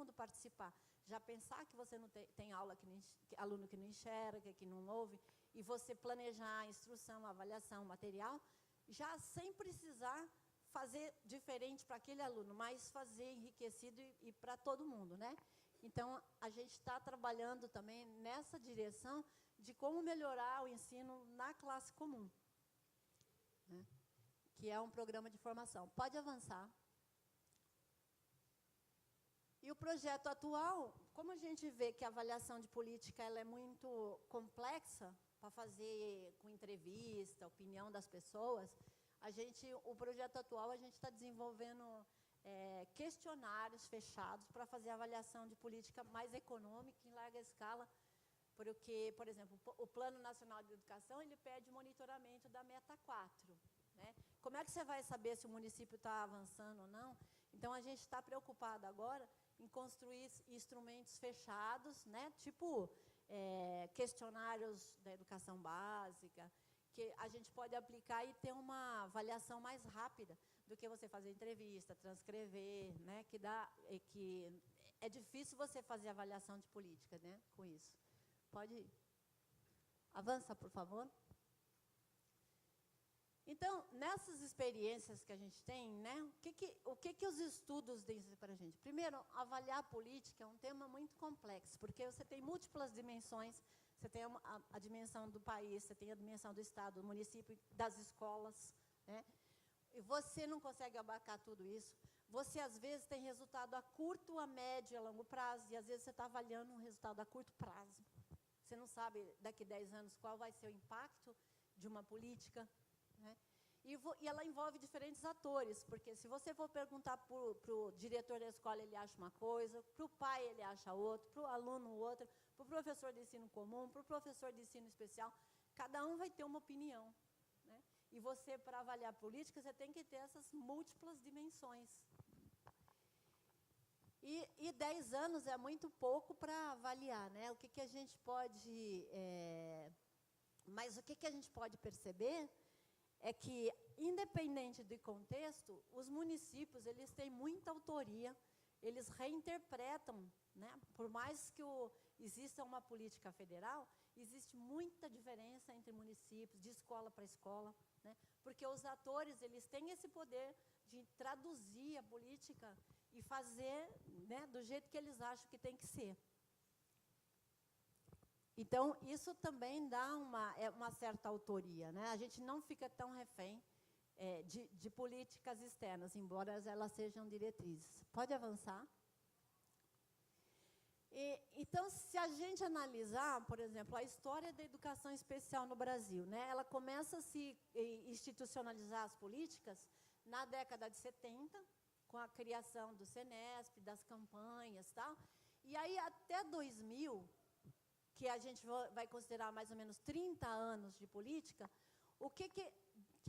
mundo participar. Já pensar que você não tem aula, aluno que não enxerga, que não ouve, e você planejar a instrução, a avaliação, o material, já sem precisar fazer diferente para aquele aluno, mas fazer enriquecido e para todo mundo, né? Então, a gente está trabalhando também nessa direção de como melhorar o ensino na classe comum, né? Que é um programa de formação. Pode avançar. E o projeto atual, como a gente vê que a avaliação de política ela é muito complexa, para fazer com entrevista, opinião das pessoas, o projeto atual, a gente está desenvolvendo questionários fechados para fazer avaliação de política mais econômica, em larga escala, porque, por exemplo, o Plano Nacional de Educação, ele pede monitoramento da meta 4. Né? Como é que você vai saber se o município está avançando ou não? Então, a gente está preocupado agora em construir instrumentos fechados, né? Tipo questionários da educação básica, que a gente pode aplicar e ter uma avaliação mais rápida do que você fazer entrevista, transcrever, né? Que é difícil você fazer avaliação de política, né? Com isso. Pode ir. Avança, por favor. Então, nessas experiências que a gente tem, né, o que os estudos dizem para a gente? Primeiro, avaliar a política é um tema muito complexo, porque você tem múltiplas dimensões, você tem a dimensão do país, você tem a dimensão do estado, do município, das escolas, né, e você não consegue abarcar tudo isso. Você, às vezes, tem resultado a curto, a médio e a longo prazo, e, às vezes, você está avaliando um resultado a curto prazo. Você não sabe, daqui a 10 anos, qual vai ser o impacto de uma política, né? E ela envolve diferentes atores, porque se você for perguntar para o diretor da escola, ele acha uma coisa, para o pai ele acha outra, para o aluno outra, para o professor de ensino comum, para o professor de ensino especial, cada um vai ter uma opinião, né? E você, para avaliar política, você tem que ter essas múltiplas dimensões. E 10 anos é muito pouco para avaliar, né? O que a gente pode... mas o que a gente pode perceber é que, independente do contexto, os municípios eles têm muita autoria, eles reinterpretam, né? Por mais que exista uma política federal, existe muita diferença entre municípios, de escola para escola, né? Porque os atores eles têm esse poder de traduzir a política e fazer, né, do jeito que eles acham que tem que ser. Então, isso também dá uma certa autoria, né? A gente não fica tão refém de políticas externas, embora elas sejam diretrizes. Pode avançar? Então, se a gente analisar, por exemplo, a história da educação especial no Brasil, né? Ela começa a se institucionalizar as políticas na década de 70, com a criação do Senesp, das campanhas e tal. E aí, até 2000... que a gente vai considerar mais ou menos 30 anos de política, o que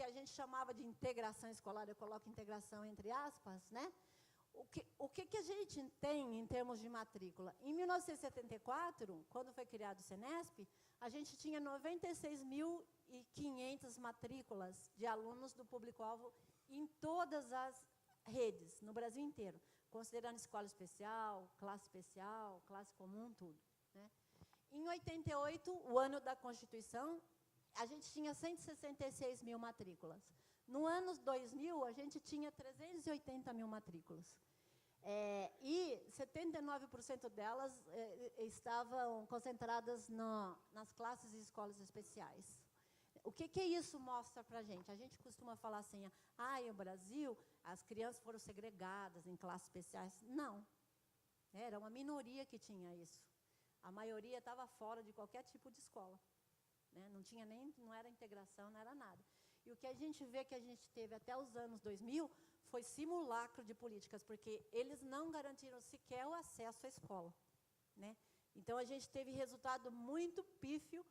a gente chamava de integração escolar, eu coloco integração entre aspas, né? O que a gente tem em termos de matrícula? Em 1974, quando foi criado o Senesp, a gente tinha 96.500 matrículas de alunos do público-alvo em todas as redes, no Brasil inteiro, considerando escola especial, classe comum, tudo, né? Em 88, o ano da Constituição, a gente tinha 166 mil matrículas. No ano 2000, a gente tinha 380 mil matrículas. E 79% delas estavam concentradas nas classes e escolas especiais. O que isso mostra para a gente? A gente costuma falar assim, no Brasil, as crianças foram segregadas em classes especiais. Não. Era uma minoria que tinha isso. A maioria estava fora de qualquer tipo de escola, né? Não era integração, não era nada. E o que a gente vê que a gente teve até os anos 2000 foi simulacro de políticas, porque eles não garantiram sequer o acesso à escola, né? Então, a gente teve resultado muito pífio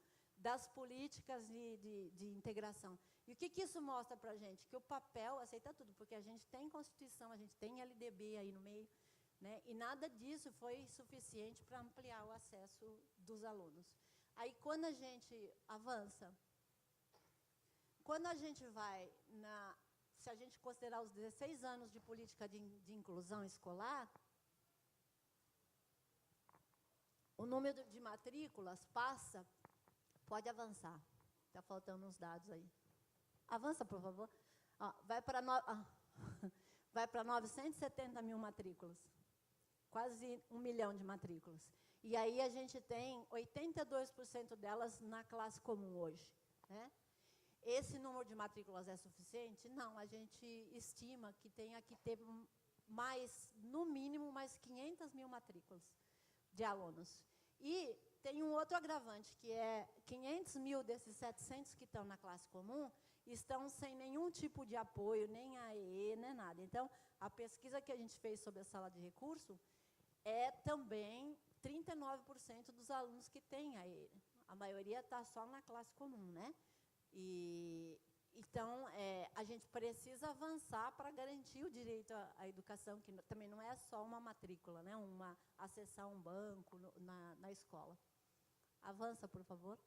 das políticas de integração. E o que isso mostra para a gente? Que o papel aceita tudo, porque a gente tem Constituição, a gente tem LDB aí no meio, né? E nada disso foi suficiente para ampliar o acesso dos alunos. Aí, quando a gente avança, quando a gente vai, se a gente considerar os 16 anos de política de inclusão escolar, O número de matrículas passa... Pode avançar. Está faltando uns dados aí. Avança, por favor. Vai para vai para 970 mil matrículas. Quase 1 milhão de matrículas. E aí a gente tem 82% delas na classe comum hoje, né? Esse número de matrículas é suficiente? Não, a gente estima que tenha que ter mais, no mínimo, mais 500 mil matrículas de alunos. E tem um outro agravante, que é 500 mil desses 700 que estão na classe comum estão sem nenhum tipo de apoio, nem AE, nem nada. Então, a pesquisa que a gente fez sobre a sala de recurso é também 39% dos alunos que têm AE. A maioria está só na classe comum, né? Então, a gente precisa avançar para garantir o direito à educação, que também não é só uma matrícula, né? Uma acessar um banco na escola. Avança, por favor.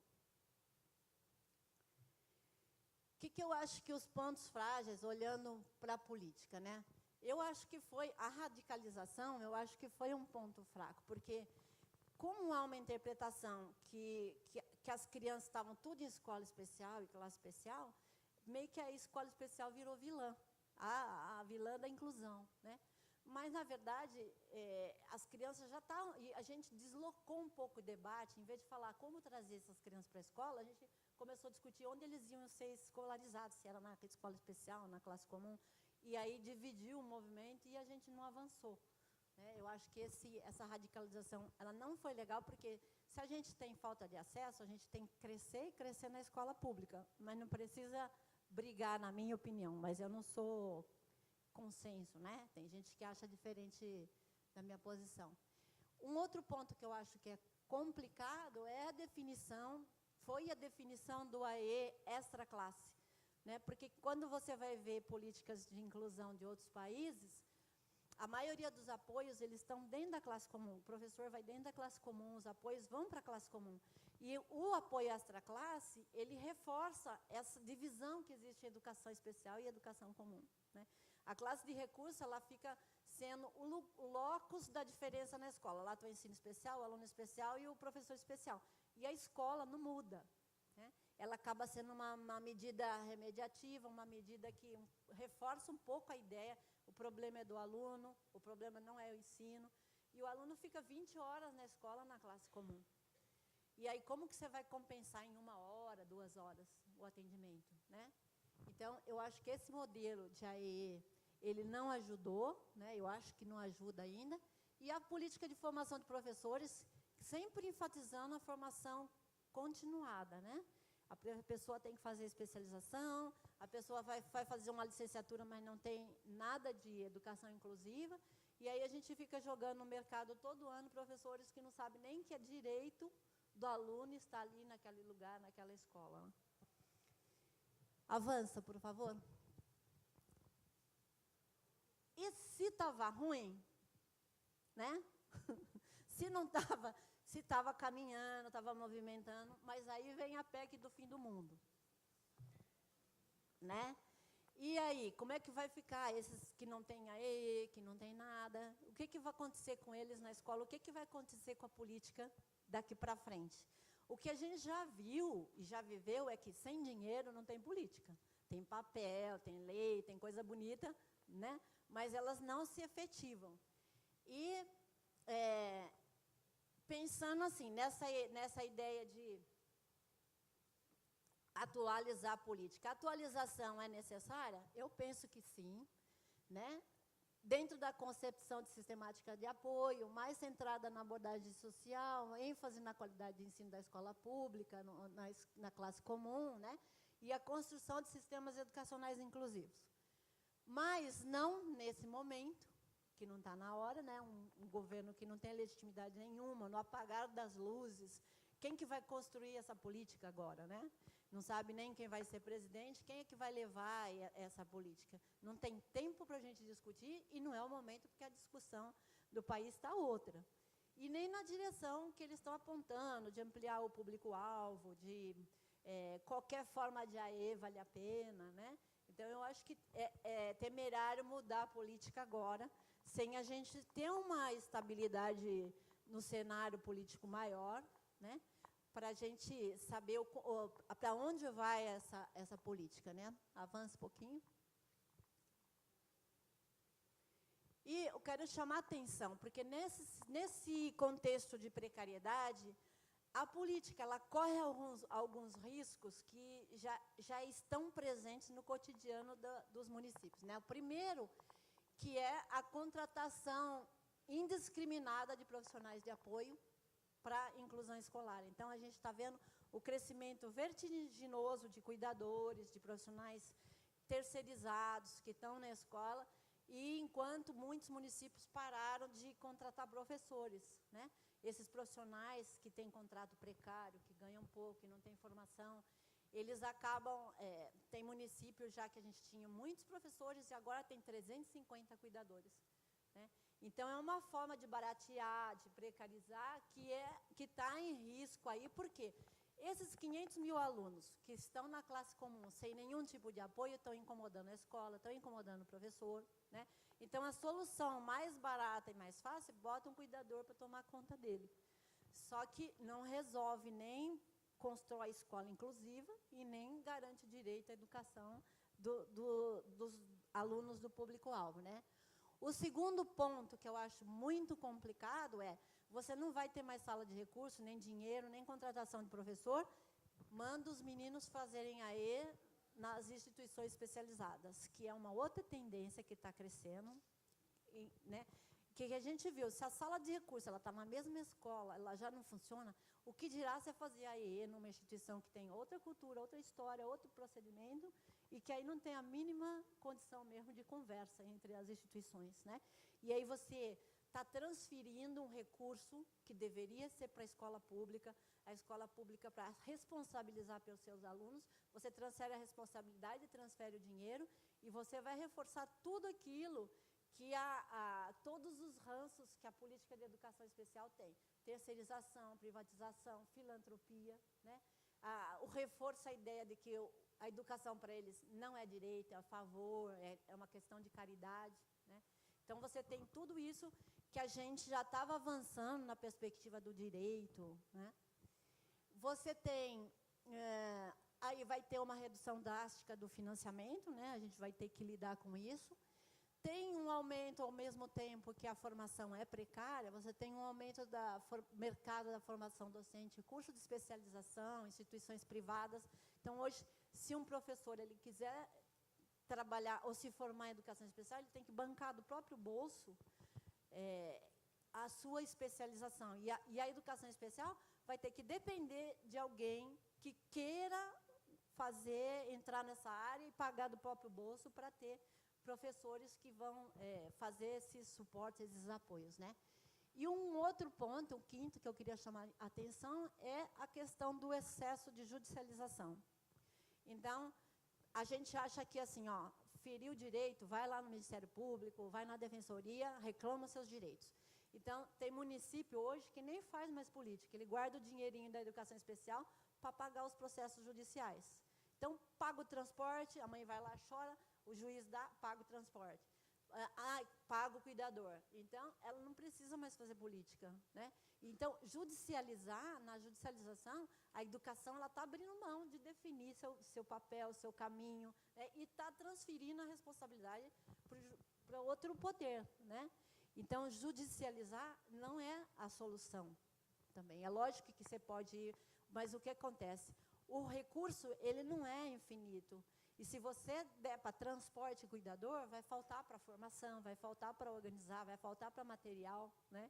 O que eu acho que os pontos frágeis, olhando para a política, né? Eu acho que foi a radicalização, eu acho que foi um ponto fraco, porque como há uma interpretação que as crianças estavam tudo em escola especial e classe especial, meio que a escola especial virou vilã, a vilã da inclusão, né? Mas, na verdade, as crianças já estavam... E a gente deslocou um pouco o debate, em vez de falar como trazer essas crianças para a escola, a gente começou a discutir onde eles iam ser escolarizados, se era na escola especial, na classe comum, e aí dividiu o movimento e a gente não avançou, né? Eu acho que essa radicalização ela não foi legal, porque se a gente tem falta de acesso, a gente tem que crescer e crescer na escola pública, mas não precisa brigar, na minha opinião, mas eu não sou consenso, né? Tem gente que acha diferente da minha posição. Um outro ponto que eu acho que é complicado é a definição, foi a definição do AE extra classe, né? Porque quando você vai ver políticas de inclusão de outros países, a maioria dos apoios, eles estão dentro da classe comum. O professor vai dentro da classe comum, os apoios vão para a classe comum. E o apoio extra-classe, ele reforça essa divisão que existe em educação especial e educação comum, né? A classe de recurso, ela fica sendo o locus da diferença na escola. Lá tem o ensino especial, o aluno especial e o professor especial. E a escola não muda, né? Ela acaba sendo uma medida remediativa, uma medida que reforça um pouco a ideia. O problema é do aluno, o problema não é o ensino. E o aluno fica 20 horas na escola, na classe comum. E aí, como que você vai compensar em 1 hora, 2 horas o atendimento, né? Então, eu acho que esse modelo de AEE, ele não ajudou, né? Eu acho que não ajuda ainda. E a política de formação de professores, sempre enfatizando a formação continuada, né? A pessoa tem que fazer especialização, a pessoa vai fazer uma licenciatura, mas não tem nada de educação inclusiva, e aí a gente fica jogando no mercado todo ano professores que não sabem nem que é direito do aluno estar ali naquele lugar, naquela escola. Avança, por favor. E se estava ruim, né? Se não estava... Se estava caminhando, estava movimentando, mas aí vem a PEC do fim do mundo, né? E aí, como é que vai ficar esses que não têm AE, que não têm nada? O que vai acontecer com eles na escola? O que vai acontecer com a política daqui para frente? O que a gente já viu e já viveu é que sem dinheiro não tem política. Tem papel, tem lei, tem coisa bonita, né? Mas elas não se efetivam. E... pensando assim, nessa ideia de atualizar a política. A atualização é necessária? Eu penso que sim, né? Dentro da concepção de sistemática de apoio, mais centrada na abordagem social, ênfase na qualidade de ensino da escola pública, na classe comum, né? E a construção de sistemas educacionais inclusivos. Mas não nesse momento, que não está na hora, né? Um governo que não tem legitimidade nenhuma, no apagar das luzes. Quem que vai construir essa política agora, né? Não sabe nem quem vai ser presidente, quem é que vai levar essa política. Não tem tempo para a gente discutir e não é o momento, porque a discussão do país está outra. E nem na direção que eles estão apontando, de ampliar o público-alvo, de qualquer forma de AE vale a pena, né? Então, eu acho que é temerário mudar a política agora, sem a gente ter uma estabilidade no cenário político maior, né? Para a gente saber para onde vai essa política, né? Avança um pouquinho. E eu quero chamar a atenção, porque nesse contexto de precariedade, a política ela corre alguns riscos que já estão presentes no cotidiano dos municípios, né? O primeiro, que é a contratação indiscriminada de profissionais de apoio para a inclusão escolar. Então, a gente está vendo o crescimento vertiginoso de cuidadores, de profissionais terceirizados que estão na escola, e enquanto muitos municípios pararam de contratar professores, né? Esses profissionais que têm contrato precário, que ganham pouco, que não têm formação, eles acabam... tem municípios já que a gente tinha muitos professores e agora tem 350 cuidadores, né? Então, é uma forma de baratear, de precarizar, que está em risco aí, por quê? Esses 500 mil alunos que estão na classe comum, sem nenhum tipo de apoio, estão incomodando a escola, estão incomodando o professor, né? Então, a solução mais barata e mais fácil, bota um cuidador para tomar conta dele. Só que não resolve nem constrói a escola inclusiva e nem garante direito à educação dos alunos do público-alvo, né? O segundo ponto que eu acho muito complicado é, você não vai ter mais sala de recurso, nem dinheiro, nem contratação de professor, manda os meninos fazerem AE nas instituições especializadas, que é uma outra tendência que está crescendo, né? Que a gente viu, se a sala de recurso está na mesma escola, ela já não funciona, o que dirá se é fazer AE numa instituição que tem outra cultura, outra história, outro procedimento, e que aí não tem a mínima condição mesmo de conversa entre as instituições, né? E aí você está transferindo um recurso que deveria ser para a escola pública para responsabilizar pelos seus alunos, você transfere a responsabilidade, transfere o dinheiro, e você vai reforçar tudo aquilo que todos os ranços que a política de educação especial tem. Terceirização, privatização, filantropia, né? O reforço à ideia de que a educação para eles não é direito, é a favor, é uma questão de caridade, né? Então, você tem tudo isso que a gente já estava avançando na perspectiva do direito, né? Você tem... aí vai ter uma redução drástica do financiamento, né? A gente vai ter que lidar com isso. Tem um aumento, ao mesmo tempo que a formação é precária, você tem um aumento do mercado da formação docente, curso de especialização, instituições privadas. Então, hoje, se um professor ele quiser trabalhar ou se formar em educação especial, ele tem que bancar do próprio bolso a sua especialização. E a educação especial vai ter que depender de alguém que queira entrar nessa área e pagar do próprio bolso para ter professores que vão fazer esses suportes, esses apoios, né? E um outro ponto, o quinto, que eu queria chamar a atenção, é a questão do excesso de judicialização. Então, a gente acha que, assim, feriu o direito, vai lá no Ministério Público, vai na Defensoria, reclama os seus direitos. Então, tem município hoje que nem faz mais política, ele guarda o dinheirinho da educação especial para pagar os processos judiciais. Então, paga o transporte, a mãe vai lá, chora, o juiz paga o transporte. Paga o cuidador. Então, ela não precisa mais fazer política, né? Então, na judicialização, a educação está abrindo mão de definir seu papel, seu caminho, né? E está transferindo a responsabilidade para outro poder, né? Então, judicializar não é a solução também. É lógico que você pode ir, mas o que acontece? O recurso, ele não é infinito. E se você der para transporte e cuidador, vai faltar para formação, vai faltar para organizar, vai faltar para material, né?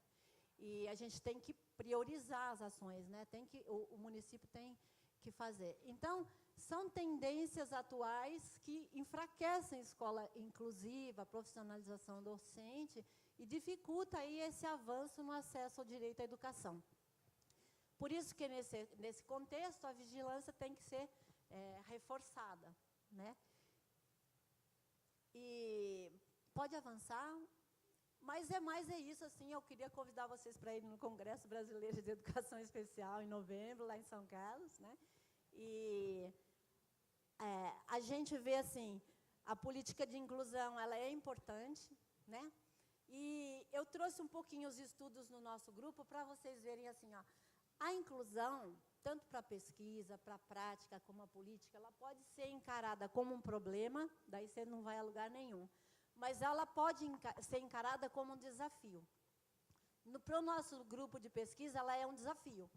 E a gente tem que priorizar as ações, né? O município tem que fazer. Então, são tendências atuais que enfraquecem a escola inclusiva, a profissionalização docente e dificulta aí esse avanço no acesso ao direito à educação. Por isso que, nesse contexto, a vigilância tem que ser reforçada, né? E pode avançar, mas é isso, assim, eu queria convidar vocês para ir no Congresso Brasileiro de Educação Especial, em novembro, lá em São Carlos, né? E a gente vê, assim, a política de inclusão, ela é importante, né? E eu trouxe um pouquinho os estudos no nosso grupo para vocês verem assim, ó, a inclusão, tanto para a pesquisa, para a prática, como a política, ela pode ser encarada como um problema, daí você não vai a lugar nenhum, mas ela pode ser encarada como um desafio. Para o nosso grupo de pesquisa, ela é um desafio,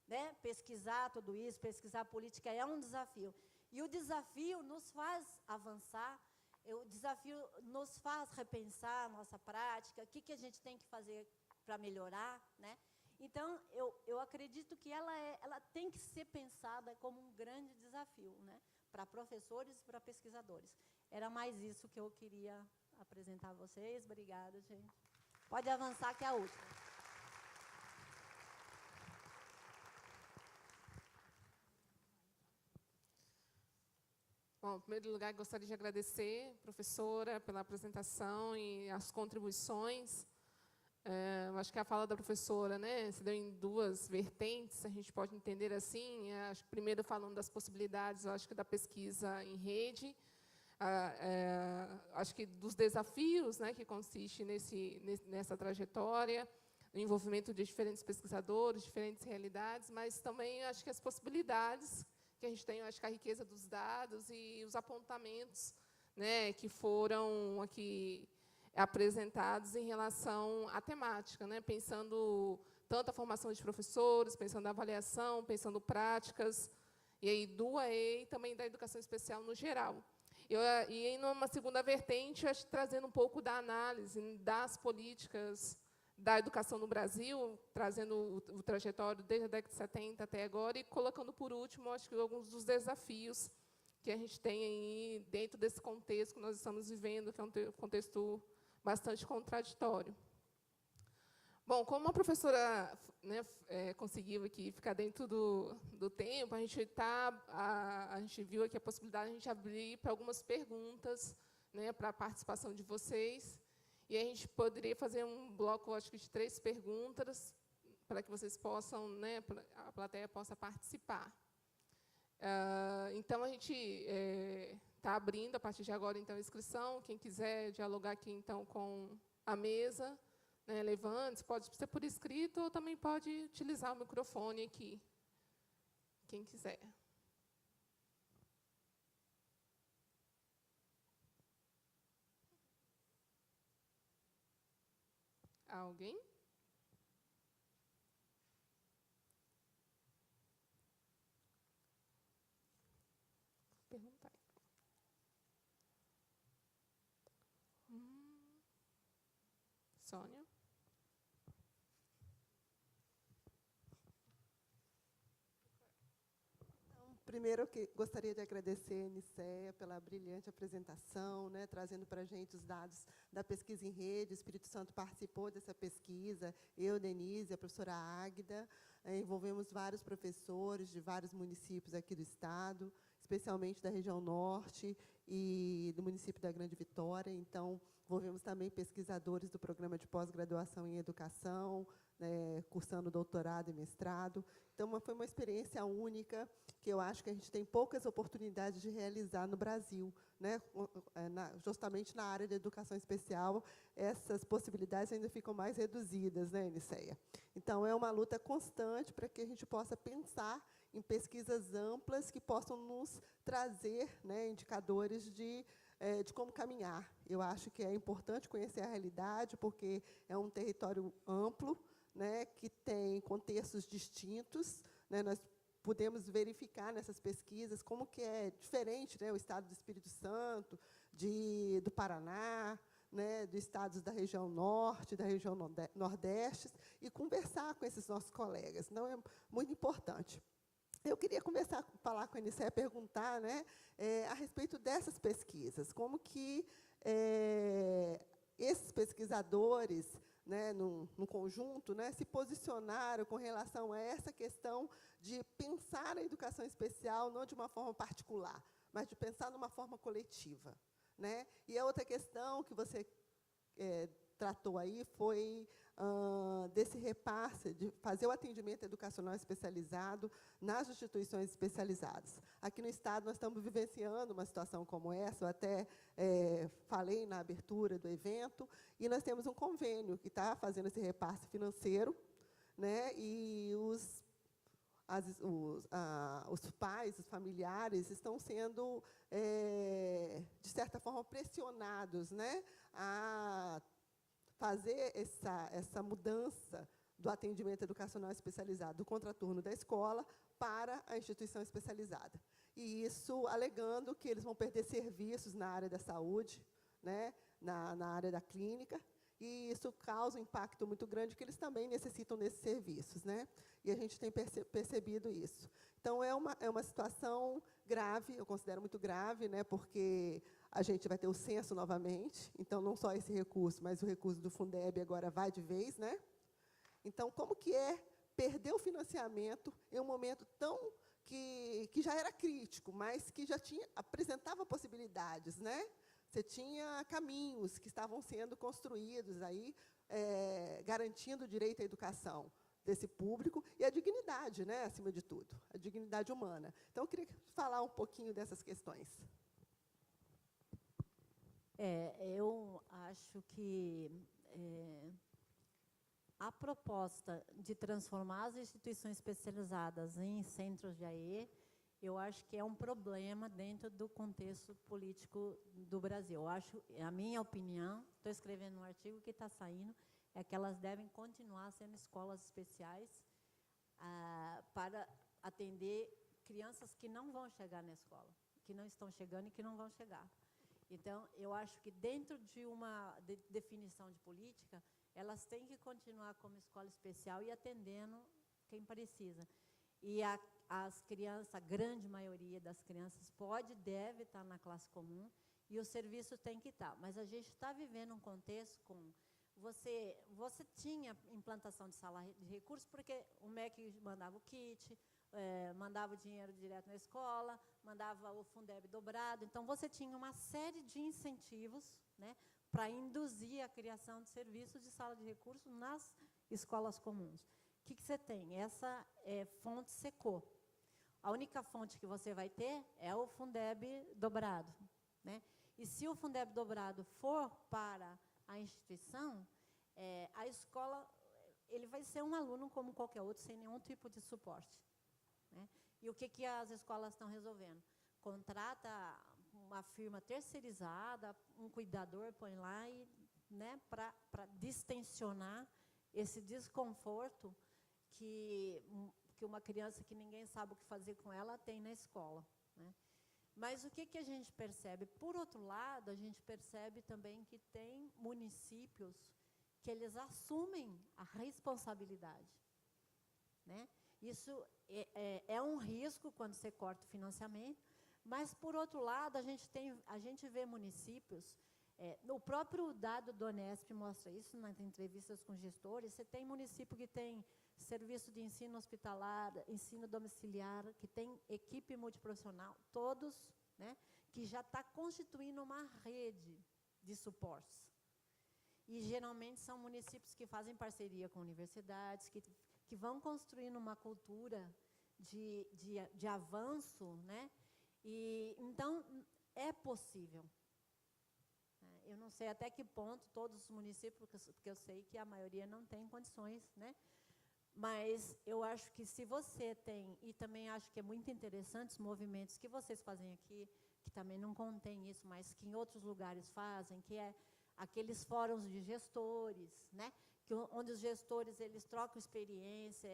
né? Pesquisar tudo isso, pesquisar política é um desafio. E o desafio nos faz avançar, o desafio nos faz repensar a nossa prática, o que a gente tem que fazer para melhorar, né? Então, eu acredito que ela tem que ser pensada como um grande desafio, né? Para professores e para pesquisadores. Era mais isso que eu queria apresentar a vocês. Obrigada, gente. Pode avançar, que é a última. Bom, em primeiro lugar, gostaria de agradecer, professora, pela apresentação e as contribuições. Eu acho que a fala da professora, né, se deu em duas vertentes, a gente pode entender assim. Acho que primeiro falando das possibilidades, eu acho que da pesquisa em rede, acho que dos desafios, né, que consiste nessa trajetória, o envolvimento de diferentes pesquisadores, diferentes realidades, mas também acho que as possibilidades que a gente tem, acho que a riqueza dos dados e os apontamentos, né, que foram aqui apresentados em relação à temática, né, pensando tanto a formação de professores, pensando a avaliação, pensando práticas, e aí do AE e também da educação especial no geral. E em uma segunda vertente, acho, trazendo um pouco da análise das políticas da educação no Brasil, trazendo o trajetório desde a década de 70 até agora, e colocando, por último, acho que alguns dos desafios que a gente tem aí dentro desse contexto que nós estamos vivendo, que é um contexto bastante contraditório. Bom, como a professora, né, conseguiu aqui ficar dentro do tempo, a gente viu aqui a possibilidade de a gente abrir para algumas perguntas, né, para a participação de vocês. E a gente poderia fazer um bloco, acho que de 3 perguntas, para que vocês possam, né, a plateia possa participar. Então, a gente está abrindo, a partir de agora, então, a inscrição. Quem quiser dialogar aqui, então, com a mesa, né, levante, pode ser por escrito ou também pode utilizar o microfone aqui, quem quiser. Alguém? Vou perguntar. Sônia? Primeiro, eu gostaria de agradecer a Nicéia pela brilhante apresentação, né, trazendo para a gente os dados da pesquisa em rede. O Espírito Santo participou dessa pesquisa, eu, Denise, a professora Águida, envolvemos vários professores de vários municípios aqui do Estado, especialmente da região norte e do município da Grande Vitória. Então, envolvemos também pesquisadores do programa de pós-graduação em educação, né, cursando doutorado e mestrado. Então, foi uma experiência única, que eu acho que a gente tem poucas oportunidades de realizar no Brasil, né? Justamente na área da educação especial, essas possibilidades ainda ficam mais reduzidas, né, Nicéia? Então, é uma luta constante para que a gente possa pensar em pesquisas amplas que possam nos trazer, né, indicadores de como caminhar. Eu acho que é importante conhecer a realidade, porque é um território amplo, né, que tem contextos distintos, né. Nós podemos verificar nessas pesquisas como que é diferente, né, o estado do Espírito Santo, do Paraná, né, dos estados da região norte, da região nordeste, e conversar com esses nossos colegas. Não é muito importante. Eu queria falar com a Nicéia, perguntar, né, a respeito dessas pesquisas, como que esses pesquisadores, né, no conjunto, né, se posicionaram com relação a essa questão de pensar a educação especial não de uma forma particular, mas de pensar numa forma coletiva, né? E a outra questão que você tratou aí foi desse repasse, de fazer o atendimento educacional especializado nas instituições especializadas. Aqui no Estado, nós estamos vivenciando uma situação como essa, eu até falei na abertura do evento, e nós temos um convênio que está fazendo esse repasse financeiro, né, e os pais, os familiares, estão sendo, de certa forma, pressionados, né, a fazer essa mudança do atendimento educacional especializado, do contraturno da escola para a instituição especializada. E isso alegando que eles vão perder serviços na área da saúde, né, na área da clínica, e isso causa um impacto muito grande, que eles também necessitam desses serviços, né? E a gente tem percebido isso. Então, é uma situação grave, eu considero muito grave, né, porque a gente vai ter o censo novamente, então, não só esse recurso, mas o recurso do Fundeb agora vai de vez, né? Então, como que é perder o financiamento em um momento tão que já era crítico, mas que já apresentava possibilidades, né? Você tinha caminhos que estavam sendo construídos aí, garantindo o direito à educação desse público e a dignidade, né, acima de tudo, a dignidade humana. Então, eu queria falar um pouquinho dessas questões. Eu acho que a proposta de transformar as instituições especializadas em centros de AE, eu acho que é um problema dentro do contexto político do Brasil. Eu acho, a minha opinião, estou escrevendo um artigo que está saindo, é que elas devem continuar sendo escolas especiais para atender crianças que não vão chegar na escola, que não estão chegando e que não vão chegar. Então, eu acho que dentro de uma definição de política, elas têm que continuar como escola especial e atendendo quem precisa. E as crianças, a grande maioria das crianças pode e deve estar na classe comum, e o serviço tem que estar. Mas a gente está vivendo um contexto com... Você tinha implantação de sala de recursos, porque o MEC mandava o kit, mandava o dinheiro direto na escola, mandava o Fundeb dobrado. Então, você tinha uma série de incentivos, né, para induzir a criação de serviços de sala de recursos nas escolas comuns. O que você tem? Essa fonte secou. A única fonte que você vai ter é o Fundeb dobrado, né? E se o Fundeb dobrado for para a instituição, a escola, ele vai ser um aluno como qualquer outro, sem nenhum tipo de suporte, né? E o que as escolas estão resolvendo? Contrata uma firma terceirizada, um cuidador, põe lá, e, né, para distensionar esse desconforto que uma criança que ninguém sabe o que fazer com ela tem na escola, né? Mas o que a gente percebe? Por outro lado, a gente percebe também que tem municípios que eles assumem a responsabilidade, né? Isso é um risco quando você corta o financiamento, mas, por outro lado, a gente vê municípios, o próprio dado do Unesp mostra isso nas entrevistas com gestores, você tem município que tem serviço de ensino hospitalar, ensino domiciliar, que tem equipe multiprofissional, todos, né, que já está constituindo uma rede de suportes. E, geralmente, são municípios que fazem parceria com universidades, que vão construindo uma cultura de avanço, né? E, então, é possível. Eu não sei até que ponto todos os municípios, porque eu sei que a maioria não tem condições, né? Mas eu acho que se você tem, e também acho que é muito interessante os movimentos que vocês fazem aqui, que também não contém isso, mas que em outros lugares fazem, que é aqueles fóruns de gestores, né? Onde os gestores eles trocam experiência,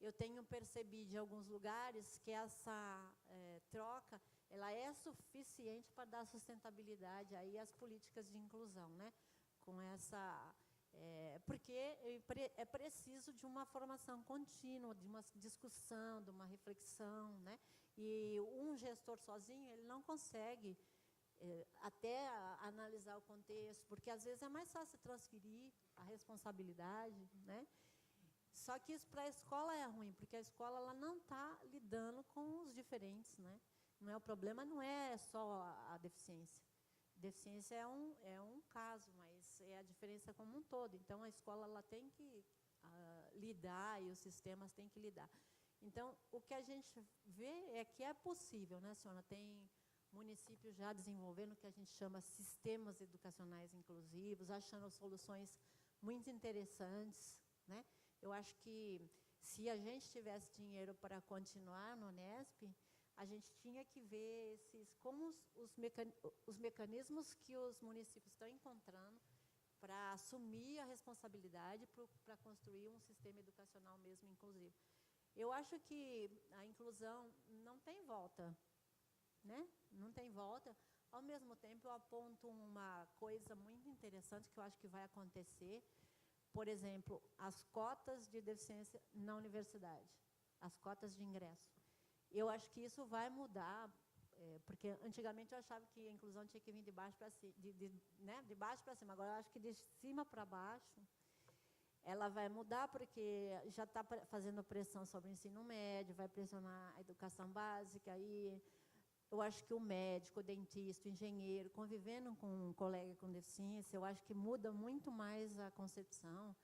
eu tenho percebido em alguns lugares que essa troca ela é suficiente para dar sustentabilidade aí às políticas de inclusão, né? Com essa porque é preciso de uma formação contínua, de uma discussão, de uma reflexão, né? E um gestor sozinho ele não consegue até analisar o contexto, porque às vezes é mais fácil transferir a responsabilidade, né? Só que isso para a escola é ruim, porque a escola ela não está lidando com os diferentes, né? O problema não é só a deficiência. Deficiência é um caso, mas é a diferença como um todo. Então, a escola ela tem que lidar e os sistemas têm que lidar. Então, o que a gente vê é que é possível, né, senhora? Tem municípios já desenvolvendo o que a gente chama sistemas educacionais inclusivos, achando soluções muito interessantes, né? Eu acho que se a gente tivesse dinheiro para continuar no Unesp, a gente tinha que ver como os mecanismos que os municípios estão encontrando para assumir a responsabilidade para construir um sistema educacional mesmo inclusivo. Eu acho que a inclusão não tem volta, né? Não tem volta. Ao mesmo tempo, eu aponto uma coisa muito interessante que eu acho que vai acontecer. Por exemplo, as cotas de deficiência na universidade, as cotas de ingresso. Eu acho que isso vai mudar, porque antigamente eu achava que a inclusão tinha que vir de baixo para cima, né, de baixo para cima. Agora eu acho que de cima para baixo ela vai mudar, porque já está fazendo pressão sobre o ensino médio, vai pressionar a educação básica. Aí eu acho que o médico, o dentista, o engenheiro, convivendo com um colega com deficiência, eu acho que muda muito mais a concepção,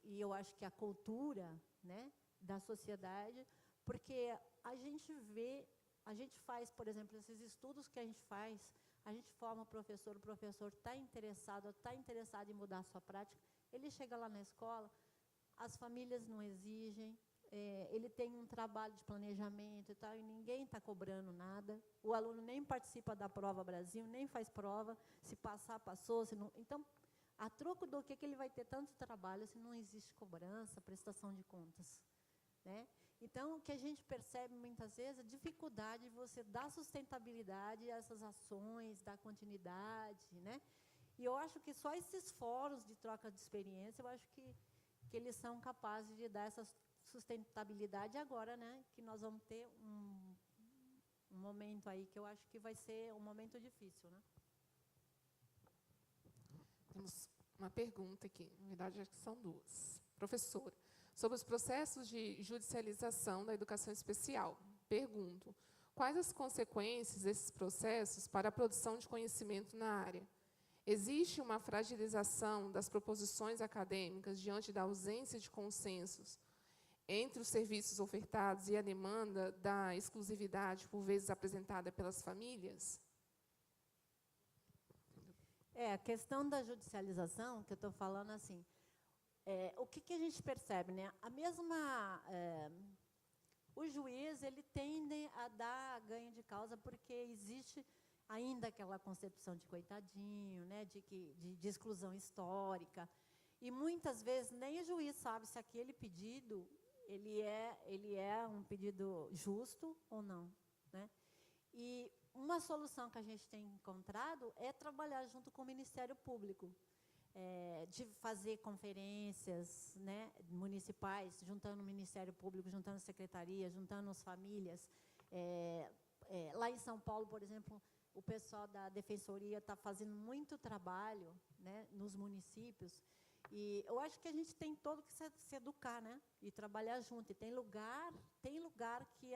e eu acho que a cultura, né, da sociedade, porque a gente vê, a gente faz, por exemplo, esses estudos que a gente faz, a gente forma o professor está interessado em mudar a sua prática, ele chega lá na escola, as famílias não exigem, ele tem um trabalho de planejamento e tal, e ninguém está cobrando nada, o aluno nem participa da Prova Brasil, nem faz prova, se passar, passou, se não... Então, a troco do que ele vai ter tanto trabalho se não existe cobrança, prestação de contas, né? Então, o que a gente percebe muitas vezes é a dificuldade de você dar sustentabilidade a essas ações, dar continuidade, né? E eu acho que só esses fóruns de troca de experiência, eu acho que eles são capazes de dar essa sustentabilidade agora, né? Que nós vamos ter um momento aí que eu acho que vai ser um momento difícil, né? Temos uma pergunta aqui, na verdade, acho que são duas. Professora, sobre os processos de judicialização da educação especial, pergunto, quais as consequências desses processos para a produção de conhecimento na área? Existe uma fragilização das proposições acadêmicas diante da ausência de consensos entre os serviços ofertados e a demanda da exclusividade, por vezes apresentada pelas famílias? A questão da judicialização, que eu estou falando assim, o que a gente percebe, né? O juiz, ele tende a dar ganho de causa porque existe ainda aquela concepção de coitadinho, né? De exclusão histórica. E muitas vezes nem o juiz sabe se aquele pedido ele é um pedido justo ou não, né? E uma solução que a gente tem encontrado é trabalhar junto com o Ministério Público, de fazer conferências, né, municipais, juntando o Ministério Público, juntando a secretaria, juntando as famílias. Lá em São Paulo, por exemplo, o pessoal da Defensoria está fazendo muito trabalho, né, nos municípios. E eu acho que a gente tem todo que se educar, né, e trabalhar junto. E tem lugar que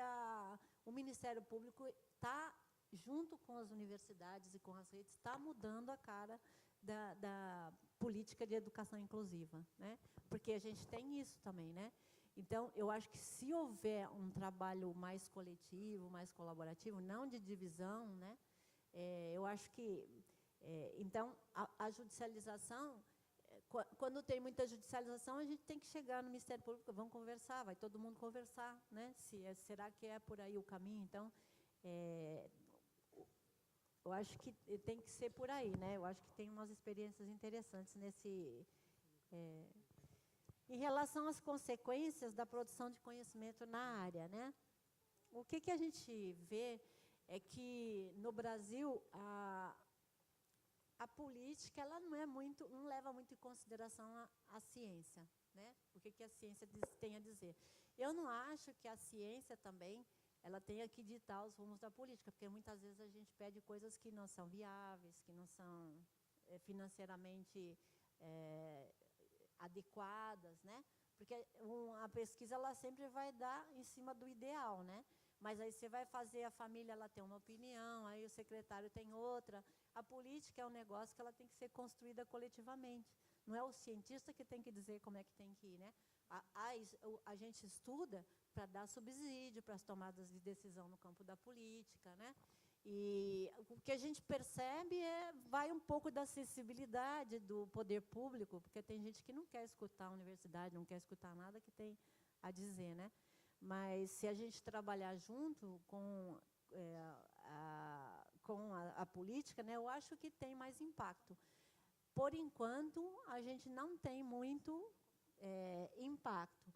o Ministério Público está, junto com as universidades e com as redes, está mudando a cara da política de educação inclusiva, né? Porque a gente tem isso também, né? Então, eu acho que se houver um trabalho mais coletivo, mais colaborativo, não de divisão, né? Eu acho que... então, a judicialização, quando tem muita judicialização, a gente tem que chegar no Ministério Público, vamos conversar, vai todo mundo conversar, né? Será que é por aí o caminho? Então, eu acho que tem que ser por aí, né? Eu acho que tem umas experiências interessantes em relação às consequências da produção de conhecimento na área, né? O que a gente vê é que no Brasil a política ela não leva muito em consideração a ciência, né? O que a ciência tem a dizer? Eu não acho que a ciência também ela tenha que ditar os rumos da política, porque muitas vezes a gente pede coisas que não são viáveis, que não são financeiramente adequadas, né? Porque a pesquisa ela sempre vai dar em cima do ideal, né? Mas aí você vai fazer a família, ela tem uma opinião, aí o secretário tem outra, a política é um negócio que ela tem que ser construída coletivamente. Não é o cientista que tem que dizer como é que tem que ir, né? A gente estuda para dar subsídio para as tomadas de decisão no campo da política, né? E o que a gente percebe vai um pouco da acessibilidade do poder público, porque tem gente que não quer escutar a universidade, não quer escutar nada que tem a dizer, né? Mas se a gente trabalhar junto com a política, né, eu acho que tem mais impacto. Por enquanto, a gente não tem muito impacto.